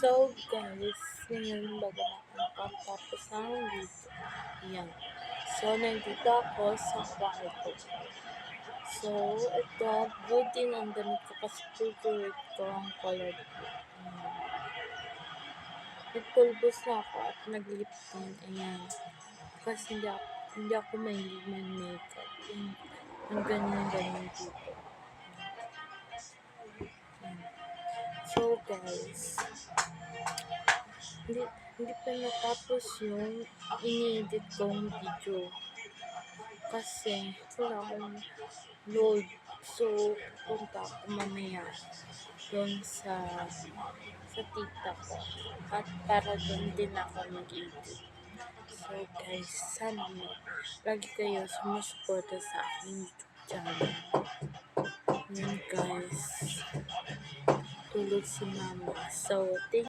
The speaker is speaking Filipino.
So guys, ngayon bago na ako nakatapos ng video. Ayan. So nandito ako sa kwarto. So ito, blue din ang damit ko kasi favorite ko ang color blue. Ayan. Nagpulbos na ako at nag-lip tint. Ayan. Kasi hindi ako mahilig mag-makeup. Yung ganyan-ganyan dito. So guys, hindi pa natapos yung ini-edit kong video kasi wala akong load. So pupunta ako mamaya doon sa TikTok ko at para doon din ako mag-edit. So guys, sana lagi kayo sumusuporta sa aking YouTube channel. Yan guys, tulog si mama. So thank